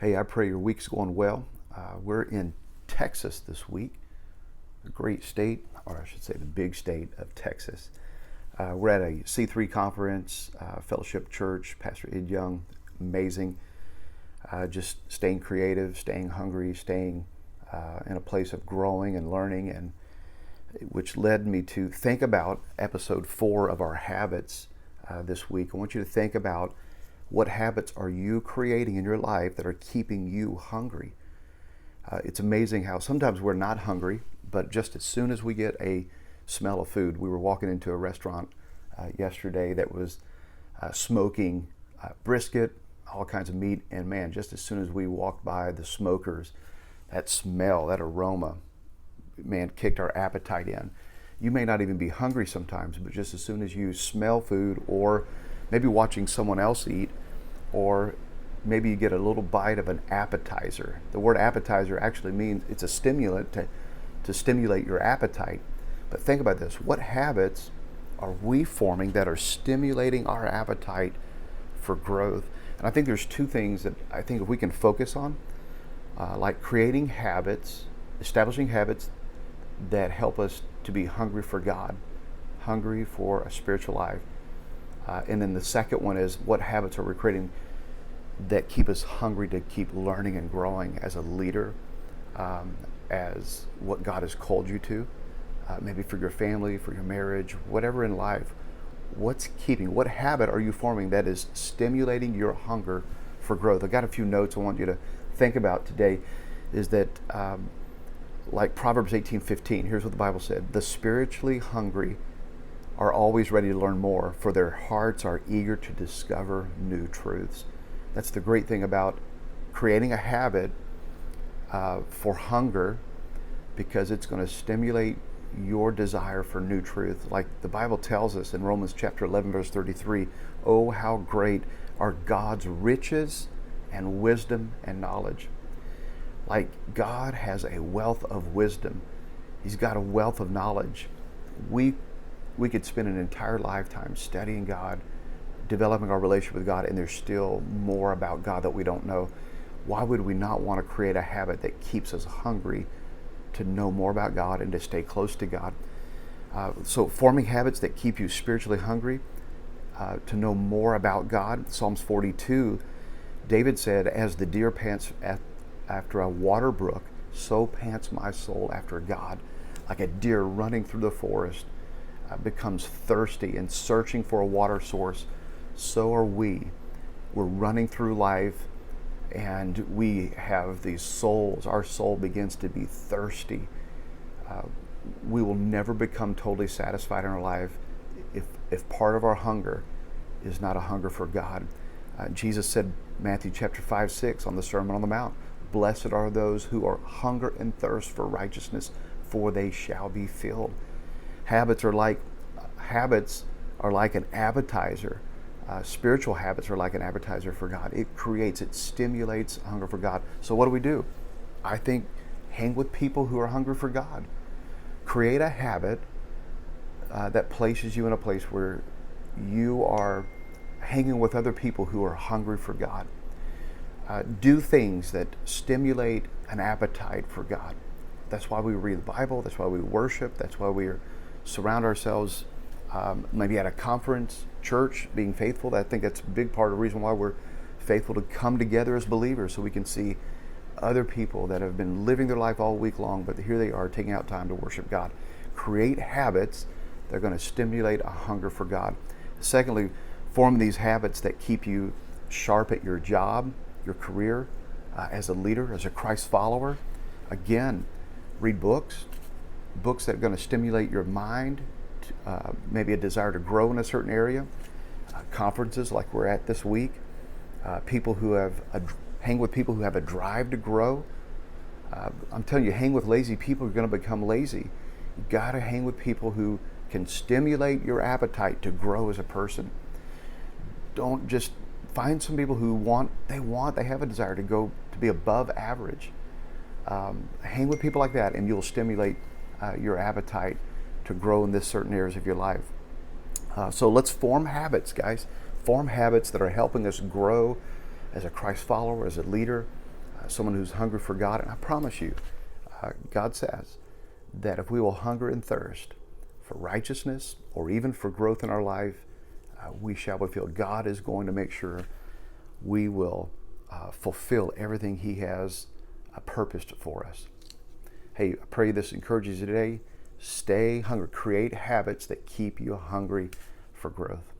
Hey, I pray your week's going well. We're in Texas this week, the great state, or I should say the big state of Texas. We're at a C3 conference, Fellowship Church, Pastor Ed Young, amazing. Just staying creative, staying hungry, staying in a place of growing and learning, and which led me to think about episode 4 of our habits this week. I want you to think about what habits are you creating in your life that are keeping you hungry. It's amazing how sometimes we're not hungry, but just as soon as we get a smell of food, we were walking into a restaurant yesterday that was smoking brisket, all kinds of meat, and man, just as soon as we walked by the smokers, that smell, that aroma, man, kicked our appetite in. You may not even be hungry sometimes, but just as soon as you smell food, or maybe watching someone else eat, or maybe you get a little bite of an appetizer. The word appetizer actually means it's a stimulant to stimulate your appetite. But think about this. What habits are we forming that are stimulating our appetite for growth? And I think there's two things that I think if we can focus on, like creating habits, establishing habits that help us to be hungry for God, hungry for a spiritual life. And then the second one is, what habits are we creating that keep us hungry to keep learning and growing as a leader, as what God has called you to, maybe for your family, for your marriage, whatever in life. What habit are you forming that is stimulating your hunger for growth? I got a few notes I want you to think about today. Is that like Proverbs 18:15, here's what the Bible said: the spiritually hungry are always ready to learn more, for their hearts are eager to discover new truths. That's the great thing about creating a habit for hunger, because it's going to stimulate your desire for new truth. Like the Bible tells us in Romans chapter 11, verse 33, oh, how great are God's riches and wisdom and knowledge. Like God has a wealth of wisdom. He's got a wealth of knowledge. We could spend an entire lifetime studying God, developing our relationship with God, and there's still more about God that we don't know. Why would we not want to create a habit that keeps us hungry to know more about God and to stay close to God? So forming habits that keep you spiritually hungry to know more about God. Psalms 42, David said, as the deer pants after a water brook, so pants my soul after God. Like a deer running through the forest becomes thirsty and searching for a water source, so are we. We're running through life, and we have these souls. Our soul begins to be thirsty. We will never become totally satisfied in our life if part of our hunger is not a hunger for God. Jesus said, Matthew chapter 5-6 on the Sermon on the Mount, blessed are those who are hunger and thirst for righteousness, for they shall be filled. Habits are like an appetizer. Spiritual habits are like an appetizer for God. It stimulates hunger for God. So what do? I think hang with people who are hungry for God. Create a habit that places you in a place where you are hanging with other people who are hungry for God. Do things that stimulate an appetite for God. That's why we read the Bible. That's why we worship. That's why we surround ourselves maybe at a conference, church, being faithful. I think that's a big part of the reason why we're faithful to come together as believers, so we can see other people that have been living their life all week long, but here they are taking out time to worship God. Create habits that are going to stimulate a hunger for God. Secondly, form these habits that keep you sharp at your job, your career, as a leader, as a Christ follower. Again, read books that are going to stimulate your mind, maybe a desire to grow in a certain area. Conferences like we're at this week. Hang with people who have a drive to grow. I'm telling you, hang with lazy people, you're going to become lazy. You got to hang with people who can stimulate your appetite to grow as a person. Don't just find some people who they have a desire to be above average. Hang with people like that, and you'll stimulate your appetite to grow in this certain areas of your life. So let's form habits, guys. Form habits that are helping us grow as a Christ follower, as a leader. someone who's hungry for God. And I promise you, God says that if we will hunger and thirst for righteousness or even for growth in our life, we shall fulfill. God is going to make sure we will fulfill everything He has purposed for us. Hey, I pray this encourages you today. Stay hungry. Create habits that keep you hungry for growth.